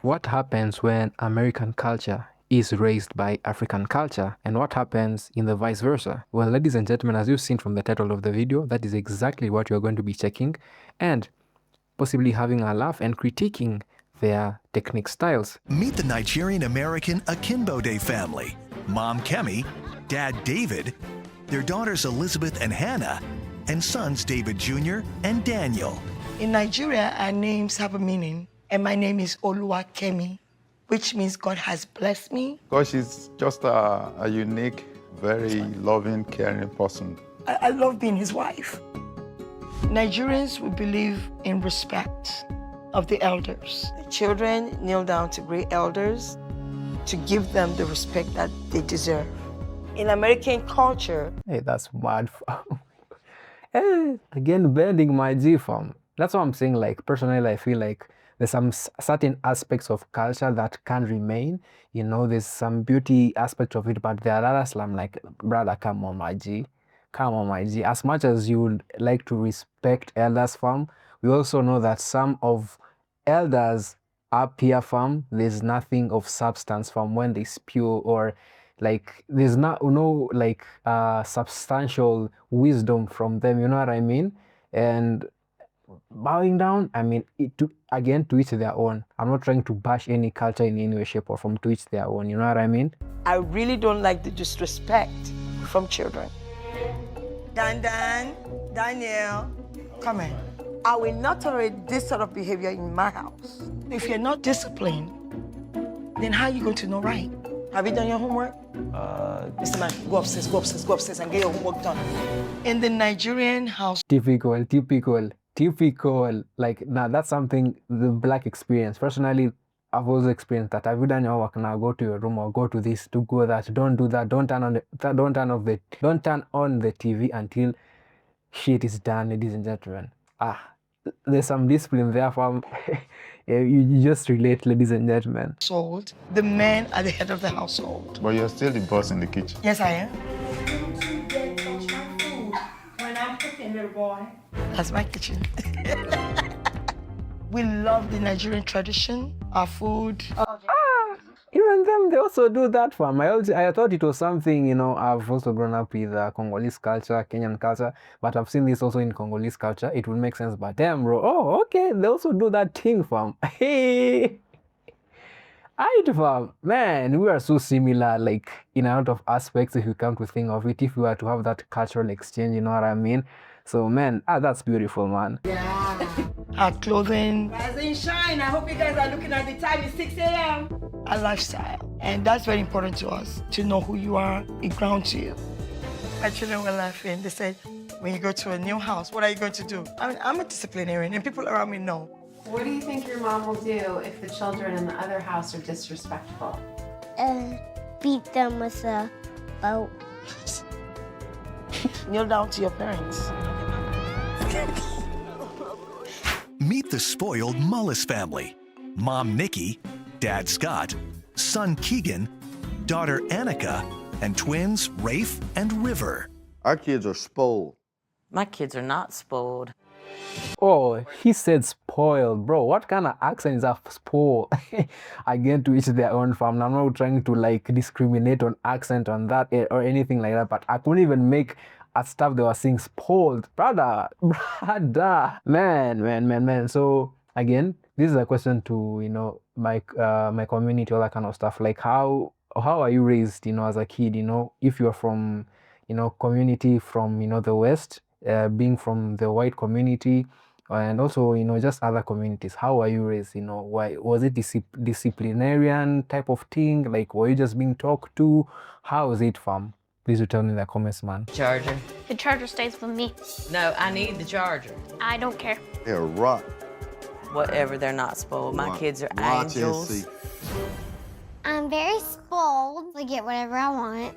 What happens when American culture is raised by African culture, and what happens in the vice versa? Well, ladies and gentlemen, as you've seen from the title of the video, that is exactly what you're going to be checking and possibly having a laugh and critiquing their technique styles. Meet the Nigerian American Akinbode family. Mom Kemi, Dad David, their daughters Elizabeth and Hannah, and sons David Jr. and Daniel. In Nigeria, our names have a meaning, and my name is Oluwakemi, which means God has blessed me. God, she's just a unique, very loving, caring person. I love being his wife. Nigerians, we believe in respect of the elders. The children kneel down to great elders to give them the respect that they deserve. In American culture, Hey, that's mad, fam. Hey, again, bending my G, fam. That's what I'm saying. Like, personally, I feel like there's some certain aspects of culture that can remain. You know, there's some beauty aspect of it, but there are others I'm like, brother, come on, my G. Come on, my G. As much as you would like to respect elders, fam, we also know that some of elders up here, fam, there's nothing of substance from when they spew, or like there's no like substantial wisdom from them, you know what I mean? And bowing down, I mean, again, to each their own. I'm not trying to bash any culture in any way, shape, or form. To each their own, you know what I mean? I really don't like the disrespect from children. Daniel, come in. I will not tolerate this sort of behavior in my house. If you're not disciplined, then how are you going to know right? Have you done your homework? Mr. Man, go upstairs and get your homework done. In the Nigerian house, Typical. Like, now that's something the black experience. Personally, I've also experienced that. Have you done your work? Now go to your room, or go to this, to go that. Don't do that. Don't turn on the TV until shit is done, ladies and gentlemen. There's some discipline there, fam. You just relate, ladies and gentlemen. household, the men are the head of the household. But you're still the boss in the kitchen. Yes, I am. When I'm cooking, little boy. That's my kitchen. We love the Nigerian tradition, our food. Even them, they also do that, fam. I thought it was something, you know, I've also grown up with Congolese culture, Kenyan culture, but I've seen this also in Congolese culture. It would make sense, but damn, bro. Oh, okay, they also do that thing, fam. Hey, aight, fam. Man, we are so similar, like, in a lot of aspects, if you come to think of it, if we were to have that cultural exchange, you know what I mean? So, man, that's beautiful, man. Our clothing, Rise and shine. I hope you guys are looking at the time. It's 6 a.m. our lifestyle. And that's very important to us, to know who you are. It grounds you. My children were laughing. They said, when you go to a new house, what are you going to do? I'm a disciplinarian, and people around me know. What do you think your mom will do if the children in the other house are disrespectful? Beat them with a boat. Kneel down to your parents. Meet the spoiled Mullis family. Mom Nikki, Dad Scott, son Keegan, daughter Annika, and twins Rafe and River. Our kids are spoiled. My kids are not spoiled. Oh, he said spoiled, bro. What kind of accent is that, spoiled? Again, to each their own, fam. I'm not trying to like discriminate on accent on that or anything like that, but I couldn't even make a stuff they were saying spoiled, brother. Man. So again, this is a question to, you know, my community, all that kind of stuff. Like, how are you raised, you know, as a kid? You know, if you're from, you know, community from, you know, the West, being from the white community, and also, you know, just other communities, how are you raised? You know, why was it disciplinarian type of thing? Like, were you just being talked to? How is it, fam? Please do tell me in the comments, man. Charger. The charger stays with me. No, I need the charger. I don't care. They're rock. Whatever, they're not spoiled. My kids are angels. I'm very spoiled. I get whatever I want.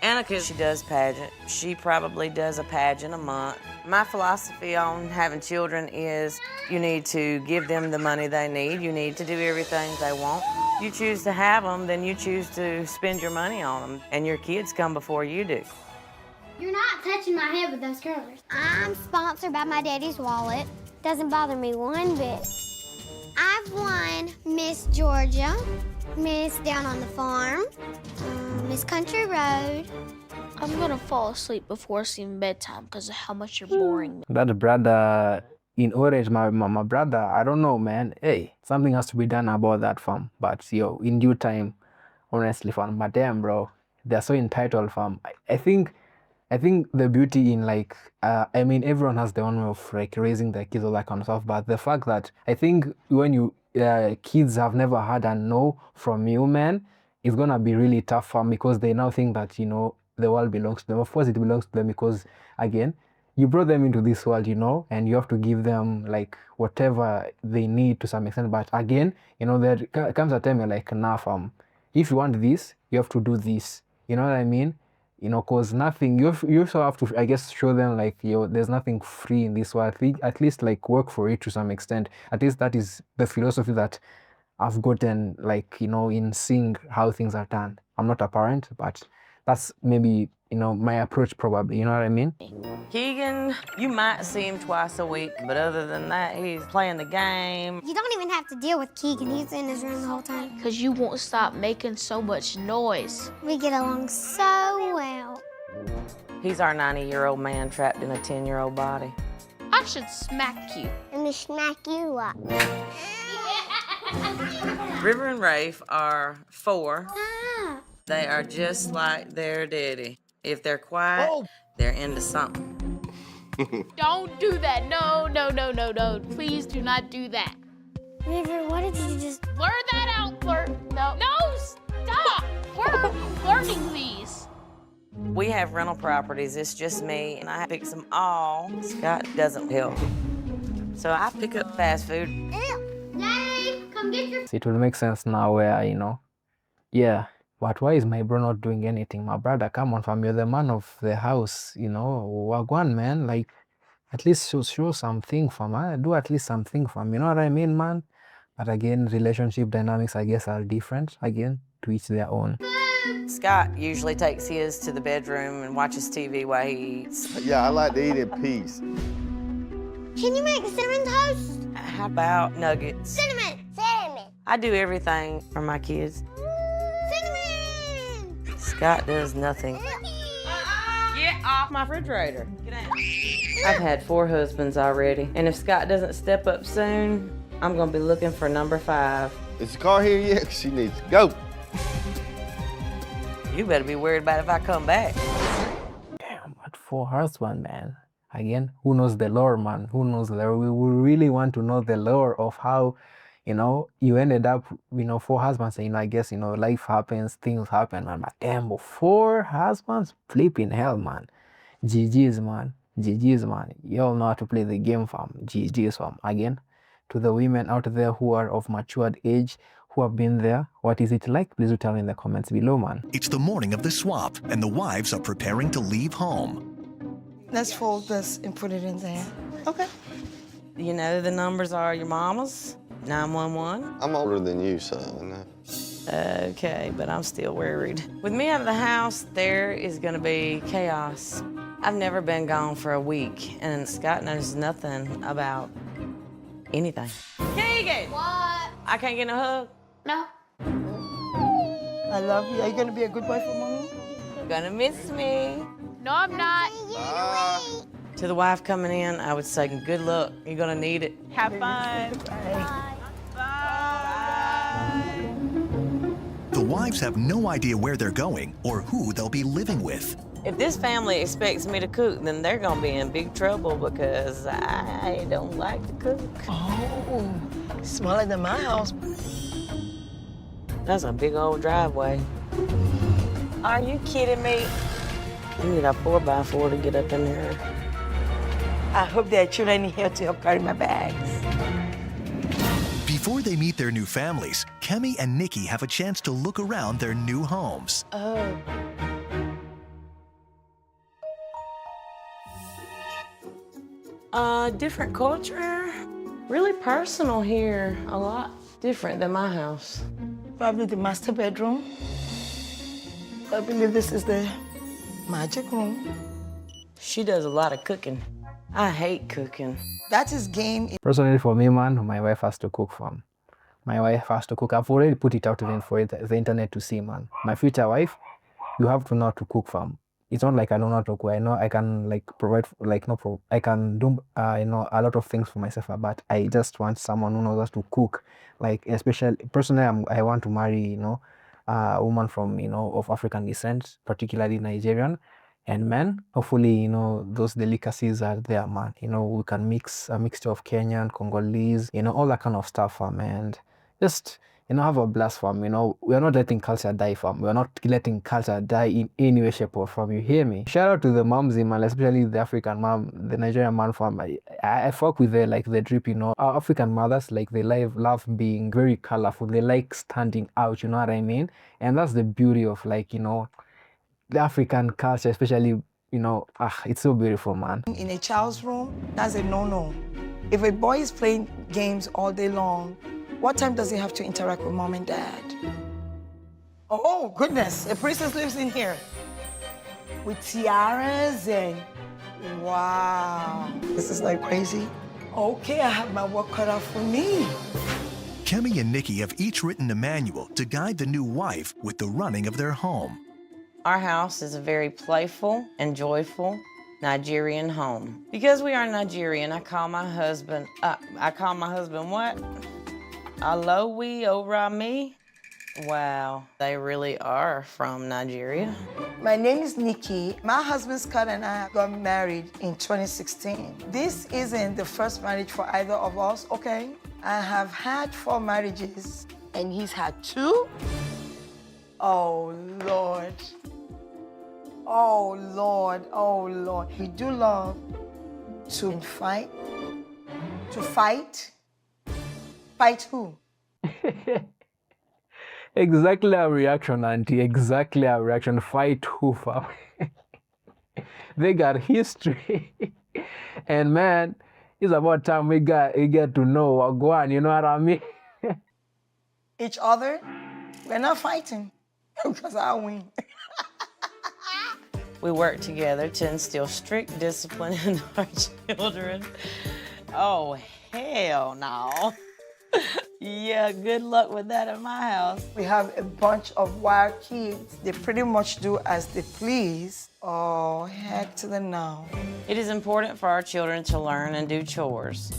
Annika, she does pageant. She probably does a pageant a month. My philosophy on having children is you need to give them the money they need. You need to do everything they want. You choose to have them, then you choose to spend your money on them, and your kids come before you do. You're not touching my head with those curlers. I'm sponsored by my daddy's wallet. Doesn't bother me one bit. I've won Miss Georgia, Miss Down on the Farm, Miss Country Road. I'm gonna fall asleep before seeing bedtime because of how much you're boring me. That brother in orange, my brother, I don't know, man. Hey, something has to be done about that, fam. But yo, in due time, honestly, fam. But damn, bro, they're so entitled, fam. I think the beauty in like, I mean, everyone has their own way of like raising their kids, all that kind of stuff. But the fact that I think when you kids have never had a no from you, man, it's gonna be really tough for them because they now think that, you know, the world belongs to them. Of course, it belongs to them because, again, you brought them into this world, you know, and you have to give them like whatever they need to some extent. But again, you know, there comes a time you're like, nah, fam, if you want this, you have to do this. You know what I mean? You know, cause nothing. You also have to, I guess, show them like, yo, there's nothing free in this world. At least like work for it to some extent. At least that is the philosophy that I've gotten, like, you know, in seeing how things are done. I'm not a parent, but that's maybe, you know, my approach probably. You know what I mean? Keegan, you might see him twice a week, but other than that, he's playing the game. You don't even have to deal with Keegan. He's in his room the whole time. Because you won't stop making so much noise. We get along so well. He's our 90-year-old man trapped in a 10-year-old body. I should smack you. Let me smack you up. River and Rafe are 4. Ah. They are just like their daddy. If they're quiet, they're into something. Don't do that. No, no, no, no, no. Please do not do that. River, what did you just... Blur that out, Blur. No. No, stop. Where are you learning these? We have rental properties. It's just me, and I fix them all. Scott doesn't help. So I pick up fast food. Daddy, come get your... It will make sense now where, you know, yeah. But why is my bro not doing anything? My brother, come on, fam, you're the man of the house, you know. Wagwan, man, like, at least show something, fam. Do at least something, fam. You know what I mean, man? But again, relationship dynamics, I guess, are different. Again, to each their own. Scott usually takes his to the bedroom and watches TV while he eats. Yeah, I like to eat in peace. Can you make cinnamon toast? How about nuggets? Cinnamon! Cinnamon! I do everything for my kids. Cinnamon! Scott does nothing. Get off my refrigerator. Get out. I've had 4 husbands already, and if Scott doesn't step up soon, I'm gonna be looking for number 5. Is the car here yet? She needs to go. You better be worried about if I come back. Damn, what 4 husbands, man. Again, who knows the lore, man? Who knows the lore? We really want to know the lore of how, you know, you ended up, you know, 4 husbands. And, you know, I guess, you know, life happens, things happen, man. But damn, 4 husbands? Flipping hell, man. GG's, man. GG's, man. You all know how to play the game, fam. GG's, fam. Again, to the women out there who are of matured age, who have been there, what is it like? Please do tell me in the comments below, man. It's the morning of the swap, and the wives are preparing to leave home. Let's fold this and put it in there. Okay. You know the numbers are your mama's, 911. I'm older than you, so I know. Okay, but I'm still worried. With me out of the house, there is gonna be chaos. I've never been gone for a week, and Scott knows nothing about anything. Keegan! What? I can't get no hug. No. I love you. Are you gonna be a good wife for mommy? Gonna miss me. No, I'm not. To the wife coming in, I would say good luck. You're gonna need it. Have fun. Bye. Bye. The wives have no idea where they're going or who they'll be living with. If this family expects me to cook, then they're gonna be in big trouble because I don't like to cook. Oh, smaller than my house. That's a big old driveway. Are you kidding me? You need a 4x4 to get up in there. I hope there are children in here to help carry my bags. Before they meet their new families, Kemi and Nikki have a chance to look around their new homes. Oh. Different culture. Really personal here. A lot different than my house. Probably the master bedroom. I believe this is the magic room. She does a lot of cooking. I hate cooking. That is game. Personally, for me, man, my wife has to cook for me. my wife has to cook. I've already put it out even for the internet to see, man. My future wife, you have to know how to cook, fam. It's not like I don't know how to cook. I know I can like provide, like no, I can do you know, a lot of things for myself, but I just want someone who knows how to cook. Like especially personally, I want to marry, you know, a woman from, you know, of African descent, particularly Nigerian. And man, hopefully, you know, those delicacies are there, man. You know, we can mix a mixture of Kenyan, Congolese, you know, all that kind of stuff, fam. And just, you know, have a blast, fam. You know, we're not letting culture die, fam. We're not letting culture die in any way, shape, or form. You hear me? Shout out to the moms, man, especially the African mom, the Nigerian man, fam. I fuck with the drip, you know. Our African mothers, like, they love being very colorful. They like standing out, you know what I mean? And that's the beauty of, like, you know, the African culture, especially, you know, it's so beautiful, man. In a child's room, that's a no-no. If a boy is playing games all day long, what time does he have to interact with mom and dad? Oh, goodness, a princess lives in here. With tiaras and, wow. This is like crazy. Okay, I have my work cut out for me. Kemi and Nikki have each written a manual to guide the new wife with the running of their home. Our house is a very playful and joyful Nigerian home. Because we are Nigerian, I call my husband what? Alowi Orami? Wow, they really are from Nigeria. My name is Nikki. My husband Scott and I got married in 2016. This isn't the first marriage for either of us, okay? I have had 4 marriages, and he's had 2. Oh, Lord. Oh, Lord. Oh, Lord. We do love to fight. To fight. Fight who? Exactly our reaction, auntie. Exactly our reaction. Fight who, fam? They got history. And man, it's about time we get to know what go on, you know what I mean? Each other. We're not fighting because I win. We work together to instill strict discipline in our children. Oh, hell no. Yeah, good luck with that in my house. We have a bunch of wild kids. They pretty much do as they please. Oh, heck to the no. It is important for our children to learn and do chores.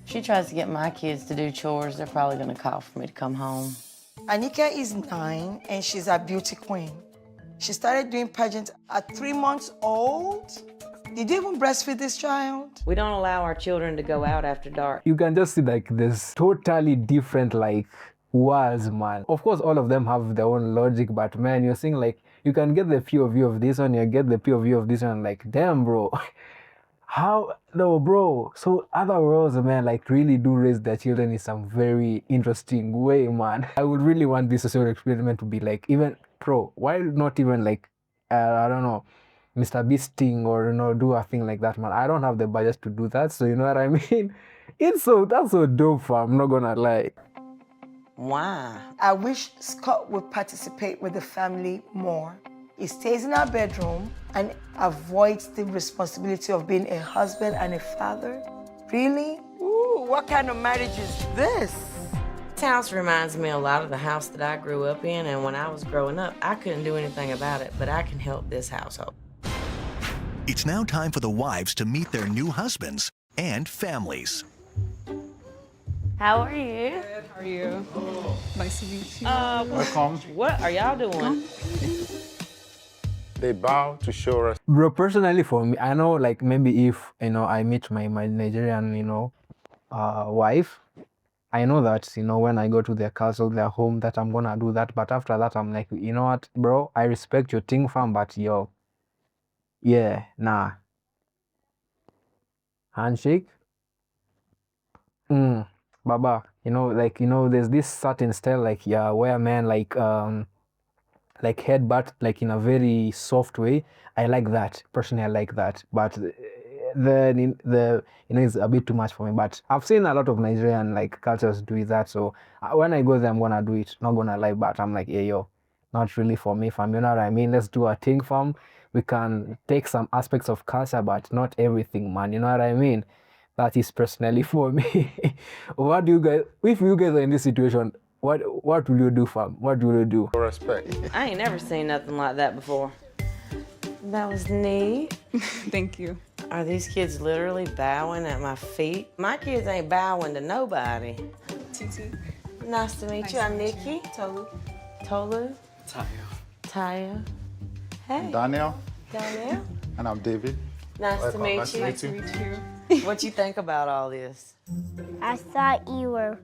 If she tries to get my kids to do chores, they're probably gonna call for me to come home. Anika is 9 and she's a beauty queen. She started doing pageants at 3 months old. Did you even breastfeed this child? We don't allow our children to go out after dark. You can just see like this totally different like worlds, man. Of course, all of them have their own logic, but man, you're seeing like you can get the POV of this one, you get the POV of this one, like damn, bro. How no, bro? So other worlds, man, like really do raise their children in some very interesting way, man. I would really want this social experiment to be like even pro. Why not even like I don't know, Mr. Beasting or, you know, do a thing like that, man. I don't have the budget to do that, so you know what I mean? That's so dope, fam. I'm not gonna lie. Why? I wish Scott would participate with the family more. He stays in our bedroom and avoids the responsibility of being a husband and a father. Really? Ooh, what kind of marriage is this? This house reminds me a lot of the house that I grew up in, and when I was growing up, I couldn't do anything about it, but I can help this household. It's now time for the wives to meet their new husbands and families. How are you? Good, how are you? Nice to meet you. Welcome. What are y'all doing? They bow to show us. Bro, personally for me, I know like maybe if, you know, I meet my Nigerian, you know, wife, I know that, you know, when I go to their castle, their home, that I'm gonna do that. But after that, I'm like, you know what, bro, I respect your thing, fam, but yo, yeah, nah. Handshake? Baba, you know, like, you know, there's this certain style, like, yeah, where men like headbutt, like in a very soft way. I like that. Personally, I like that. But you know, it's a bit too much for me. But I've seen a lot of Nigerian like cultures do that. So when I go there, I'm gonna do it. Not gonna lie, but I'm like, yeah, yo, not really for me, fam. You know what I mean? Let's do a thing, fam. We can take some aspects of culture, but not everything, man. You know what I mean? That is personally for me. What do you guys, if you guys are in this situation, what will you do, fam? What will you do? Respect. I ain't never seen nothing like that before. That was neat. Thank you. Are these kids literally bowing at my feet? My kids ain't bowing to nobody. Tutu. Nice to meet you. I'm Nikki. Tolu. Tolu. Tayo. Taya. Hey. Daniel, Danielle. and I'm David. Nice to meet you. Nice to meet you. What you think about all this? I thought you were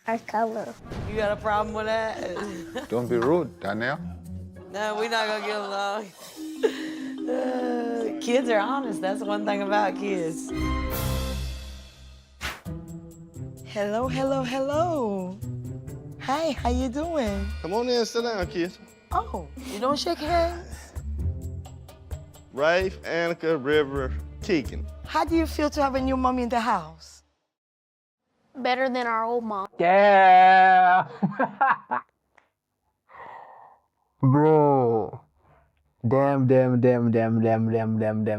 our color. You got a problem with that? Don't be rude, Daniel. No, we're not gonna get along. Kids are honest. That's one thing about kids. Hello, hello, hello. Hi, how you doing? Come on in, sit down, kids. Oh, you don't shake hands? Rafe, Annika, River, Keegan. How do you feel to have a new mommy in the house? Better than our old mom. Yeah. Bro. Damn.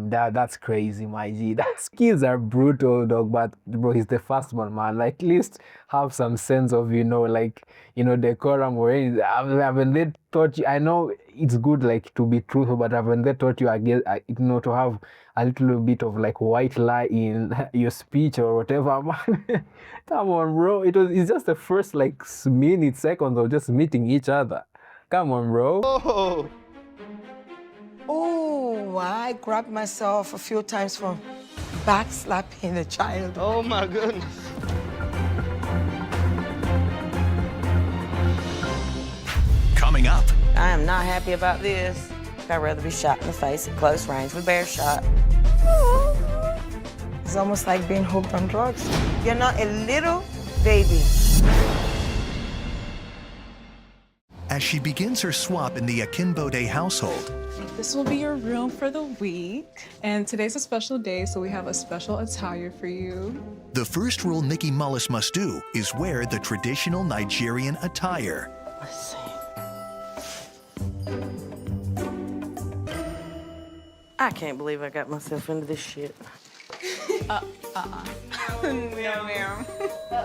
That's crazy, my G. That's kids are brutal, dog. But bro, he's the first one, man. Like, at least have some sense of, decorum or anything. Haven't they taught you? I know it's good, like, to be truthful, but haven't they taught you, to have a little bit of like white lie in your speech or whatever, man? Come on, bro. It's just the first like minute, seconds of just meeting each other. Come on, bro. Oh, Oh, I grabbed myself a few times from backslapping a child. oh my goodness. Coming up, I am not happy about this. I'd rather be shot in the face at close range with bear shot. It's almost like being hooked on drugs. You're not a little baby. as she begins her swap in the Akinbode household, This will be your room for the week. And today's a special day, so we have a special attire for you. the first rule Nikki Mullis must do is wear the traditional Nigerian attire. Let's see. I can't believe I got myself into this shit. No, ma'am.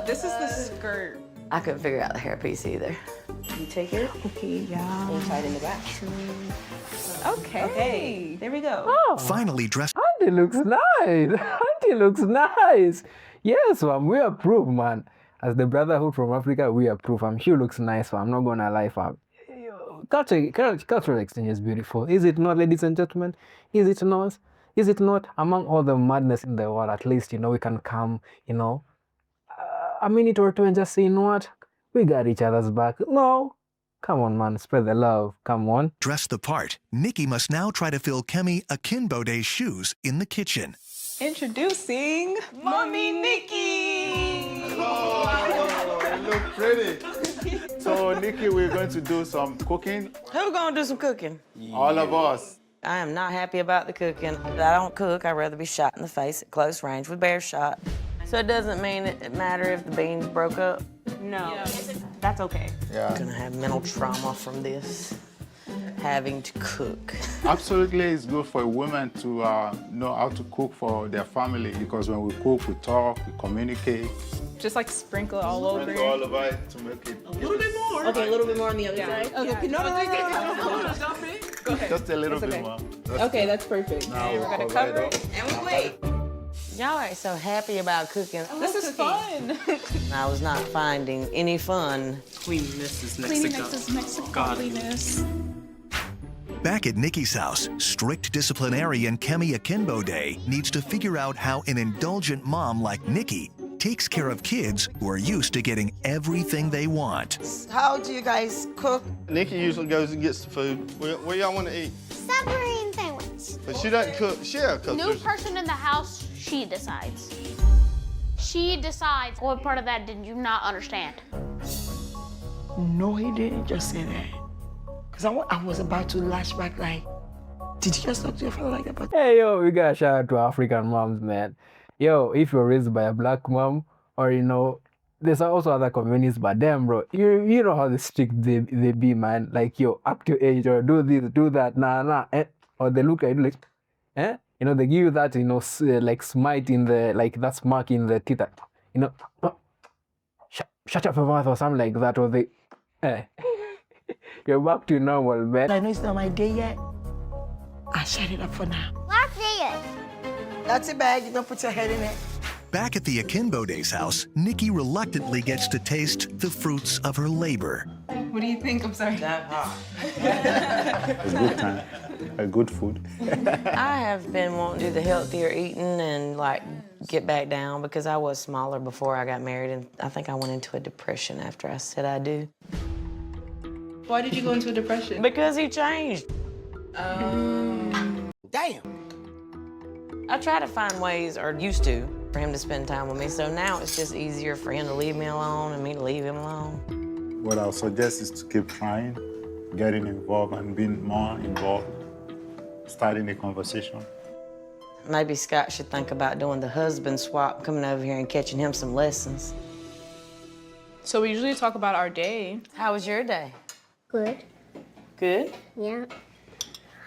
This is the skirt. I couldn't figure out the hairpiece either. You take it? Okay, yeah. And tie it in the back. Okay. There we go. Oh, Finally dressed Auntie looks nice. Auntie looks nice. Yes, fam, we approve, man. As the brotherhood from Africa, we approve. She looks nice, fam. I'm not gonna lie, fam. Cultural exchange is beautiful. Is it not, ladies and gentlemen? Is it not? Is it not? Among all the madness in the world, at least, we can come, a minute or two and just say, you know what? We got each other's back. No. Come on, man. Spread the love. Come on. dressed the part, Nikki must now try to fill Kemi Akinbode's shoes in the kitchen. Introducing Mommy Nikki. Oh, you look pretty. So, Nikki, we're going to do some cooking. Who gonna do some cooking? All of us. I am not happy about the cooking. I don't cook. I'd rather be shot in the face at close range with bear shot. So it doesn't mean it matter if the beans broke up. No, that's okay. Yeah. I'm gonna have mental trauma from this, having to cook. Absolutely, it's good for women to know how to cook for their family, because when we cook, we talk, we communicate. Just like sprinkle it all over. All of it to make it. Okay, a little bit more on the other side. Okay, no. Go ahead. Just a little That's bit okay. more. Okay, that's perfect. Now Okay, we're gonna cover cover it it. And we wait. Y'all ain't so happy about cooking. This is fun. I was not finding any fun. Cleanliness is next to godliness. Back at Nikki's house, strict disciplinarian Kemi Akinbode needs to figure out how an indulgent mom like Nikki takes care of kids who are used to getting everything they want. How do you guys cook? Nikki usually goes and gets the food. Where y'all want to eat? Submarine sandwich. But she doesn't cook. She cooks. New person in the house, she decides. She decides. What part of that did you not understand? No, he didn't just say that. Because I was about to lash back like, did you just talk to your father like that? But Hey, yo, we gotta shout out to African moms, man. Yo, if you're raised by a black mom, or there's also other communities, but damn, bro, you know how strict they be, man. Like, yo, up to age, or do this, do that, nah, or they look at you like, You know, they give you that, you know, like smite in the, like that smack in the teeth, you know, shut up your mouth or something like that, or they, you're back to normal, man. I know it's not my day yet. I shut it up for now. Let's see it. That's it, bag. You don't put your head in it. Back at the Akimbo Days house, Nikki reluctantly gets to taste the fruits of her labor. What do you think? I'm sorry. That hot. A good time, a good food. I have been wanting to do the healthier eating and like get back down because I was smaller before I got married, and I think I went into a depression after I said I do. Why did you go into a depression? Because he changed. Damn. I try to find ways, or used to, for him to spend time with me. So now it's just easier for him to leave me alone and me to leave him alone. What I'll suggest is to keep trying, getting involved and being more involved, starting a conversation. Maybe Scott should think about doing the husband swap, coming over here and catching him some lessons. So we usually talk about our day. How was your day? Good. Good? Yeah.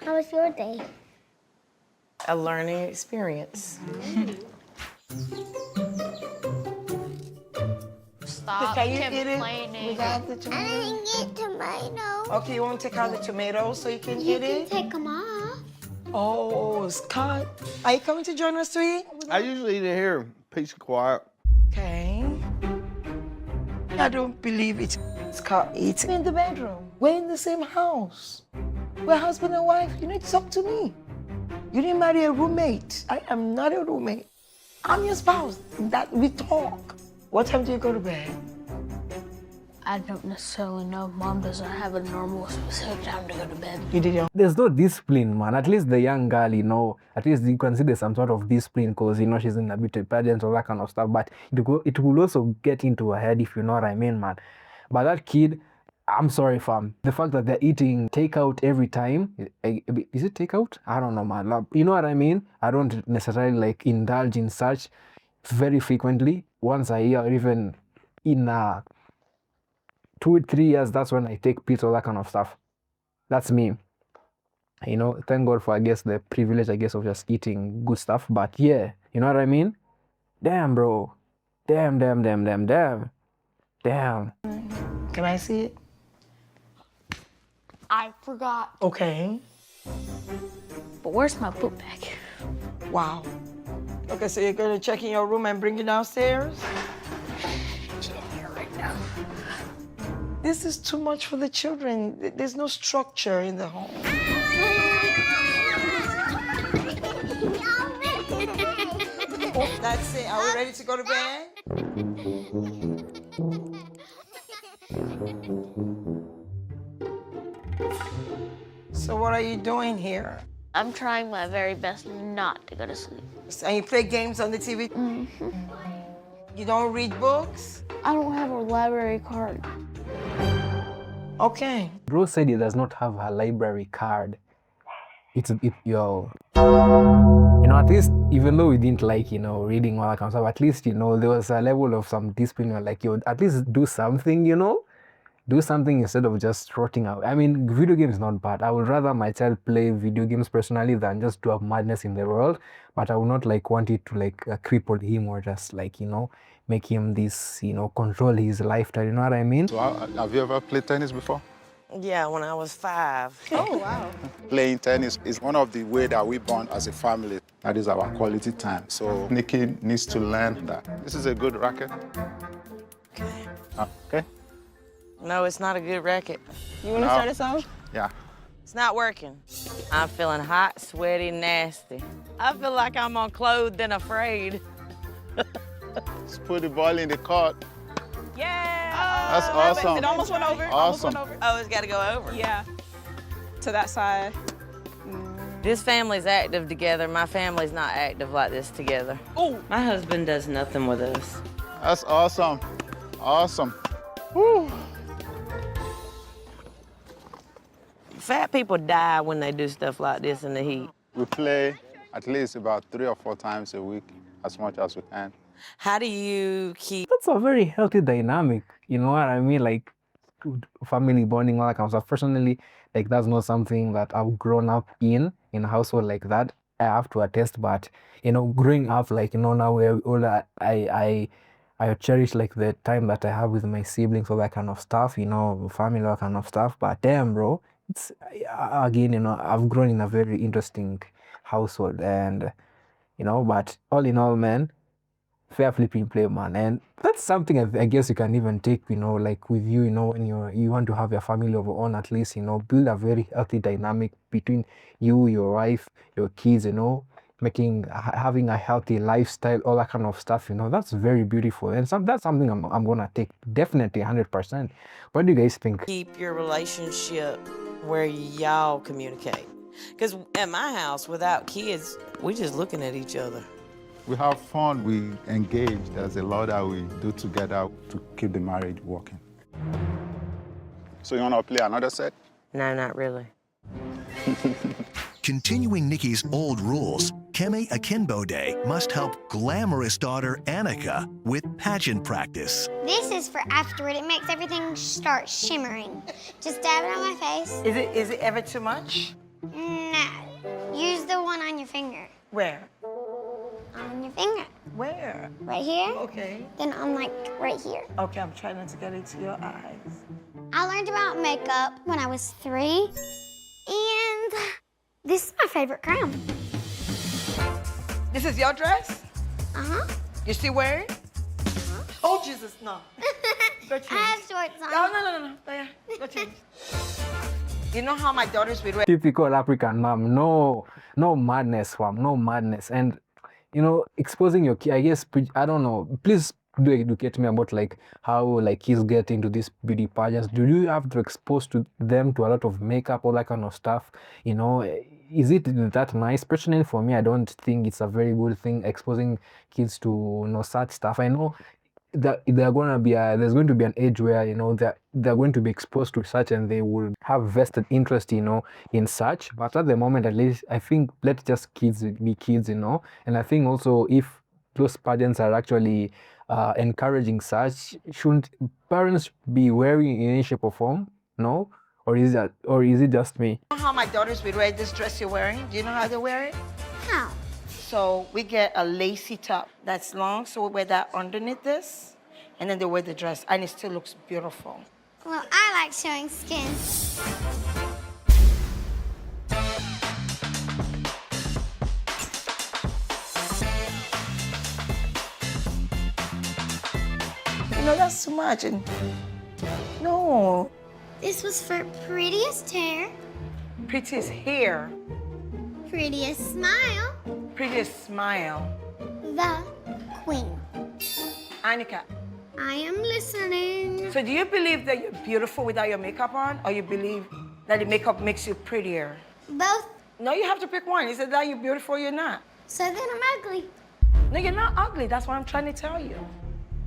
How was your day? A learning experience. Stop Can you eat it complaining. without the I tomato? didn't get tomato. Okay, you want to take out the tomatoes so you can You eat can it? take them off. Oh, Scott. Are you coming to join us to eat? I usually eat it here, peace and quiet. Okay. I don't believe it. Scott eats in the bedroom. We're in the same house. We're husband and wife. You need to talk to me. You didn't marry a roommate. I am not a roommate. I'm your spouse. That we talk. What time do you go to bed? I don't necessarily know. Mom doesn't have a normal specific time to go to bed. You did your There's no discipline, man. At least the young girl, you know, at least you can see there's some sort of discipline because, you know, she's in a bit of pageant, all that kind of stuff. But it will also get into her head, if you know what I mean, man. But that kid, I'm sorry, fam. The fact that they're eating takeout every time, is it takeout? I don't know, man. You know what I mean? I don't necessarily like indulge in such very frequently. Once a year, or even in 2 3 years, that's when I take pills, all that kind of stuff. That's me. You know, thank God for, I guess, the privilege, I guess, of just eating good stuff. But yeah, you know what I mean? Damn, bro. Damn. Damn. Can I see it? I forgot. Okay. But where's my book bag? Wow. Okay, so you're gonna check in your room and bring it downstairs? It's in here right now. This is too much for the children. There's no structure in the home. That's it. Are we ready to go to bed? So what are you doing here? I'm trying my very best not to go to sleep. And you play games on the TV? You don't read books? I don't have a library card. Okay. Bro said he does not have a library card. Yo. You know, at least, even though we didn't like, you know, reading all that kind of stuff, at least, you know, there was a level of some discipline. Where, like, yo, at least do something, you know? Do something instead of just rotting out. I mean, video games is not bad. I would rather my child play video games personally than just do up madness in the world. But I would not like want it to like cripple him or just like, you know, make him this, you know, control his lifestyle. You know what I mean? So have you ever played tennis before? Yeah, when I was 5. Oh, wow. Playing tennis is one of the ways that we bond as a family. That is our quality time. So Nikki needs to learn that. This is a good racket. Okay. Okay? No, it's not a good racket. You want to start us off? Yeah. It's not working. I'm feeling hot, sweaty, nasty. I feel like I'm unclothed and afraid. Let's put the ball in the court. Yeah. That's awesome. It almost went over. Awesome. Oh, it's got to go over. Yeah. To that side. This family's active together. My family's not active like this together. Oh. My husband does nothing with us. That's awesome. Awesome. Woo. Fat people die when they do stuff like this in the heat. We play at least about 3 or 4 times a week, as much as we can. How do you keep... That's a very healthy dynamic. You know what I mean? Like, family bonding, all that kind of stuff. Personally, like, that's not something that I've grown up in a household like that. I have to attest, but growing up, like now we're older, I cherish like the time that I have with my siblings, all that kind of stuff, family, all that kind of stuff. But damn, bro, it's again, I've grown in a very interesting household, and but all in all, man, fair flipping play, man. And that's something I guess you can even take, like with you, when you want to have your family of your own, at least, build a very healthy dynamic between you, your wife, your kids, having a healthy lifestyle, all that kind of stuff, that's very beautiful. And that's something I'm gonna take definitely 100%. What do you guys think? Keep your relationship where y'all communicate. Because at my house, without kids, we just looking at each other. We have fun, we engage. There's a lot that we do together to keep the marriage working. So you want to play another set? No, not really. Continuing Nikki's old rules, Kemi Akinbo Day must help glamorous daughter Annika with pageant practice. This is for afterward. It makes everything start shimmering. Just dab it on my face. Is it ever too much? No. Use the one on your finger. Where? On your finger. Where? Right here. Okay. Then on like right here. Okay, I'm trying not to get into your eyes. I learned about makeup when I was 3. And this is my favorite crown. This is your dress? Uh-huh. You still wearing it? Oh, Jesus, no. Go change. I have shorts on. No. Go ahead. Go change. You know how my daughters will wear? Typical African mom. No madness, fam. No madness. And exposing your kid, I guess, I don't know. Please do educate me about like how like kids get into these beauty pageants. Do you have to expose them to a lot of makeup, all that kind of stuff? Is it that nice? Personally, for me, I don't think it's a very good thing exposing kids to such stuff. I know that there's going to be an age where they're going to be exposed to such, and they will have vested interest in such. But at the moment, at least, I think let just kids be kids, and I think also if those pageants are actually encouraging such, shouldn't parents be wearing in any shape or form? No? Or is it just me? You know how my daughters will wear this dress you're wearing? Do you know how they wear it? How? So we get a lacy top that's long, so we wear that underneath this, and then they wear the dress, and it still looks beautiful. Well, I like showing skin. That's too much. And no. This was for prettiest hair, Prettiest hair, prettiest smile, prettiest smile. the queen. Annika, I am listening. so do you believe that you're beautiful without your makeup on, or you believe that the makeup makes you prettier? Both. No, you have to pick one. Is it that you're beautiful or you're not? So then I'm ugly. No, you're not ugly. That's what I'm trying to tell you.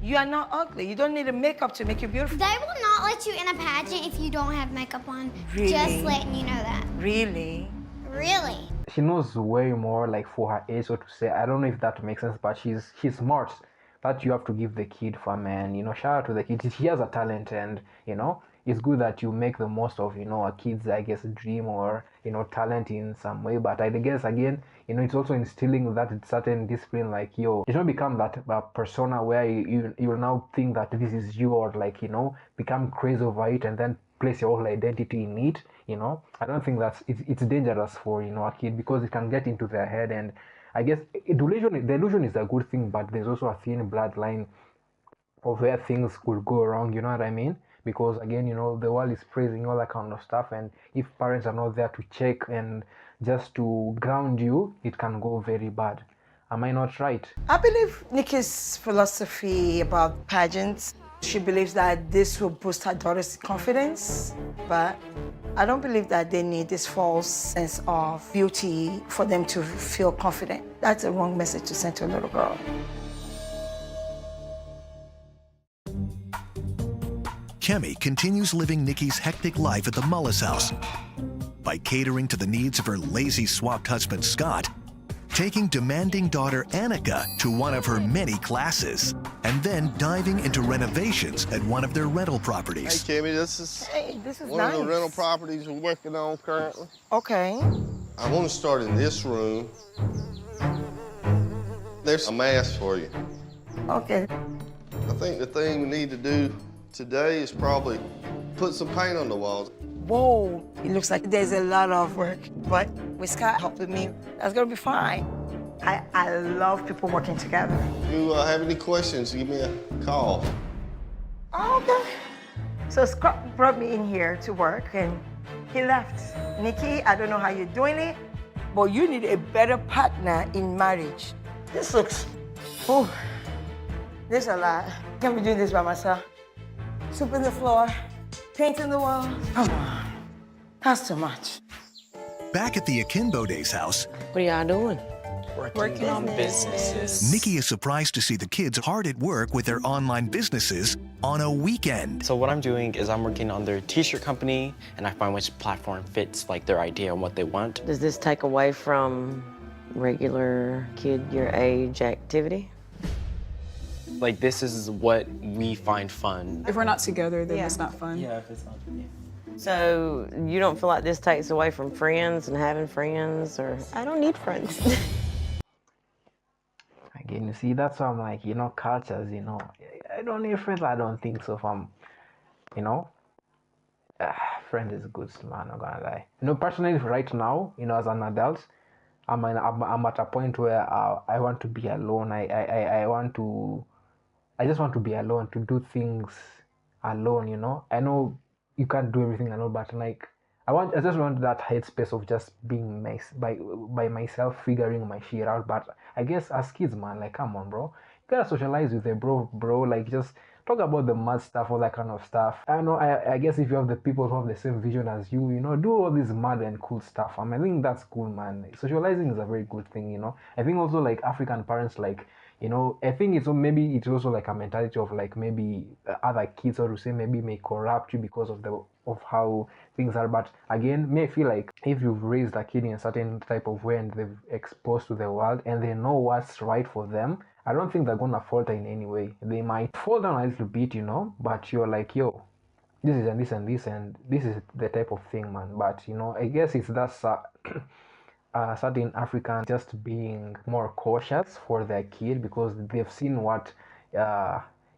You are not ugly. You don't need a makeup to make you beautiful. They will not let you in a pageant if you don't have makeup on. Really? Just letting you know that. Really? Really? She knows way more like for her age, so to say. I don't know if that makes sense, but she's smart. That you have to give the kid for, man. Shout out to the kid. He has a talent, and it's good that you make the most of a kid's, I guess, dream or talent in some way. But I guess again, it's also instilling that certain discipline, like you don't become that persona where you now think that this is you, or like become crazy over it and then place your whole identity in it. I don't think it's dangerous for a kid, because it can get into their head. And I guess the illusion is a good thing, but there's also a thin bloodline of where things could go wrong. You know what I mean? Because again, the world is praising all that kind of stuff, and if parents are not there to check and just to ground you, it can go very bad. Am I not right? I believe Nikki's philosophy about pageants. She believes that this will boost her daughter's confidence, but I don't believe that they need this false sense of beauty for them to feel confident. That's a wrong message to send to a little girl. Kemi continues living Nikki's hectic life at the Mullis house by catering to the needs of her lazy swapped husband Scott, taking demanding daughter Annika to one of her many classes, and then diving into renovations at one of their rental properties. Hey, Kemi, this is This is one nice. of the rental properties we're working on currently. Okay. I want to start in this room. There's a mask for you. Okay. I think the thing we need to do today is probably put some paint on the walls. Whoa, it looks like there's a lot of work, but with Scott helping me, that's gonna be fine. I love people working together. If you have any questions, give me a call. Oh, okay. So Scott brought me in here to work and he left. Nikki, I don't know how you're doing it, but you need a better partner in marriage. This looks, oh, there's a lot. Can't be doing this by myself. Sweeping the floor, painting the walls. Come on, that's too much. Back at the Akimbo Days house, What are y'all doing? Working on businesses. Nikki is surprised to see the kids hard at work with their online businesses on a weekend. So what I'm doing is I'm working on their t-shirt company, and I find which platform fits like their idea and what they want. Does this take away from regular kid your age activity? Like, this is what we find fun. If we're not together, then it's not fun. Yeah, if it's not, yeah. So you don't feel like this takes away from friends and having friends, or? I don't need friends. Again, you see, that's why I'm like, you know, cultures, you know, I don't need friends. I don't think so. From, you know, friend is good, man. I'm not gonna lie. You know, personally, right now, you know, as an adult, I'm at a point where I want to be alone. I just want to be alone, to do things alone. You know, I know you can't do everything alone, but like, I just want that headspace of just being by myself, figuring my shit out. But I guess as kids, man, like, come on, bro, you gotta socialize with a bro, like, just talk about the mad stuff, all that kind of stuff. I don't know, I guess if you have the people who have the same vision as you, you know, do all this mad and cool stuff. I think that's cool, man. Socializing is a very good thing, you know. I think also, like, African parents, like, you know, I think it's also like a mentality of, like, maybe other kids, or to say maybe may corrupt you because of how things are. But again, may feel like if you've raised a kid in a certain type of way and they've exposed to the world and they know what's right for them, I don't think they're gonna falter in any way. They might fall down a little bit, you know, but you're like, yo, this is and this and this and this is the type of thing, man. But you know, I guess it's that certain Africans just being more cautious for their kid because they've seen what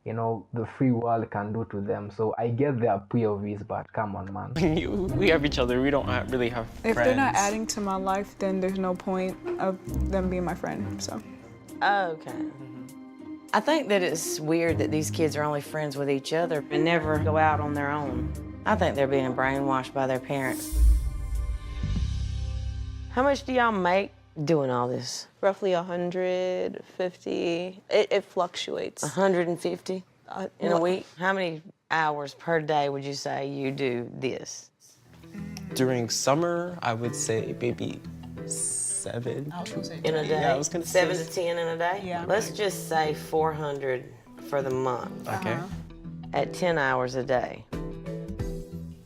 you know, the free world can do to them. So I get their POVs, but come on, man. We have each other. We don't really have If friends. they're not adding to my life, then there's no point of them being my friend, so. Okay. I think that it's weird that these kids are only friends with each other and never go out on their own. I think they're being brainwashed by their parents. How much do y'all make doing all this? Roughly 150. It fluctuates. 150 in a week? How many hours per day would you say you do this? During summer, I would say maybe 7 in a day? Yeah, I was gonna say 7 to 10 in a day? Yeah. Let's just say 400 for the month. Okay. At 10 hours a day.